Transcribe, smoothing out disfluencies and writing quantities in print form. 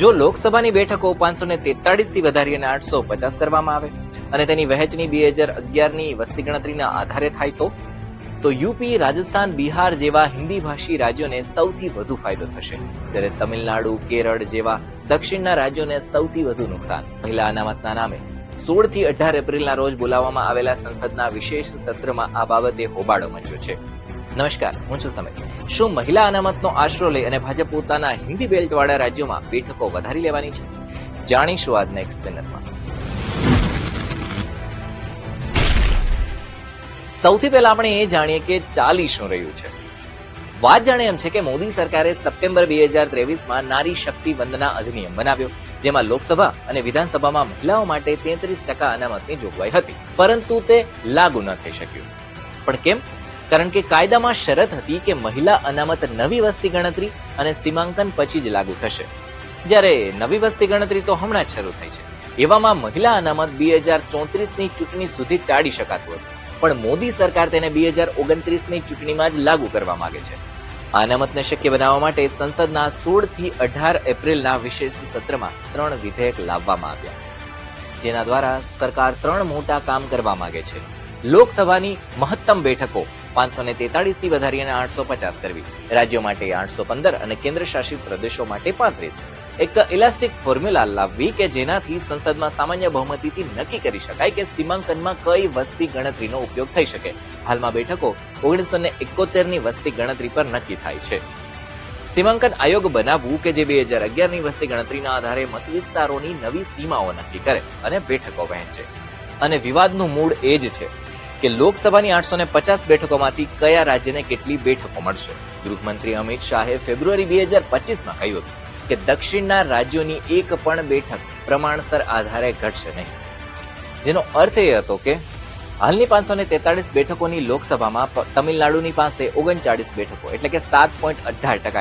જો લોકસભાની બેઠકો 543 થી વધારીને 850 કરવામાં આવે અને તેની વહેંચણી 2011ની વસ્તી ગણતરીના આધારે થાય તો યુપી, રાજસ્થાન, બિહાર જેવા હિન્દી ભાષી રાજ્યોને સૌથી વધુ ફાયદો થશે, જ્યારે તમિલનાડુ, કેરળ જેવા દક્ષિણના રાજ્યોને સૌથી વધુ નુકસાન. મહિલા અનામતના નામે 16 થી 18 એપ્રિલના રોજ બોલાવવામાં આવેલા સંસદના વિશેષ સત્રમાં આ બાબતે હોબાળો મચ્યો છે. નમસ્કાર, હું છું સમિત. શું મહિલા અનામતનો આશરો લઈ અને ભાજપ પોતાના હિન્દી બેલ્ટવાળા રાજ્યોમાં બેઠકો વધારી લેવાની છે? જાણીશું આજના એક્સપ્લેનરમાં. સૌથી પહેલા આપણે એ જાણીએ કે ચાલી શું રહ્યું છે. વાત જાણે એમ છે કે મોદી સરકારે સપ્ટેમ્બર 2023માં નારી શક્તિ વંદના અધિનિયમ બનાવ્યો, જેમાં લોકસભા અને વિધાનસભામાં મહિલાઓ માટે 33% અનામતની જોગવાઈ હતી, પરંતુ તે લાગુ ન થઈ શક્યું. પણ કેમ? કારણ કે કાયદામાં શરત હતી કે મહિલા અનામત નવી વસ્તી ગણતરી અને સીમાંકન પછી જ લાગુ થશે, જ્યારે નવી વસ્તી ગણતરી તો હમણાં જ શરૂ થઈ છે. એવામાં મહિલા અનામત 2034ની ચૂંટણી સુધી ટાળી શકાતું હતું, પણ મોદી સરકાર તેને 2029ની ચૂંટણીમાં જ લાગુ કરવા માંગે છે. આ અનામતને શક્ય બનાવવા માટે સંસદના 16 થી 18 એપ્રિલના વિશેષ સત્રમાં 3 વિધેયક લાવવામાં આવ્યા, જેના દ્વારા સરકાર 3 મોટા કામ કરવા માંગે છે. લોકસભાની મહત્તમ બેઠકો 543 થી વધારીને 850 કરવી, રાજ્યો માટે 815 અને કેન્દ્ર શાસિત પ્રદેશો માટે 35. એક ઇલાસ્ટિક ફોર્મ્યુલા લાવવી કે જેનાથી સંસદમાં સામાન્ય બહુમતીથી નક્કી કરી શકાય કે સીમાંકનમાં કઈ વસ્તી ગણતરીનો ઉપયોગ થઈ શકે. હાલમાં બેઠકો 1971ની વસ્તી ગણતરી પર નક્કી થાય છે. સીમાંકન આયોગ બનાવવું કે જે 2011ની વસ્તી ગણતરીના આધારે મત વિસ્તારોની નવી સીમાઓ નક્કી કરે અને બેઠકો વહેંચે. અને વિવાદનું મૂળ એ જ છે કે લોકસભાની 850 બેઠકોમાંથી કયા રાજ્યને કેટલી બેઠકો મળશે. ગૃહમંત્રી અમિત શાહે ફેબ્રુઆરી 2025માં કહ્યું હતું કે દક્ષિણના રાજ્યોની એક પણ બેઠક પ્રમાણસર આધારે ઘટશે નહીં, જેનો અર્થ એ હતો કે હાલની 543 બેઠકોની લોકસભામાં તમિલનાડુની પાસે 39 બેઠકો એટલે કે 7.18%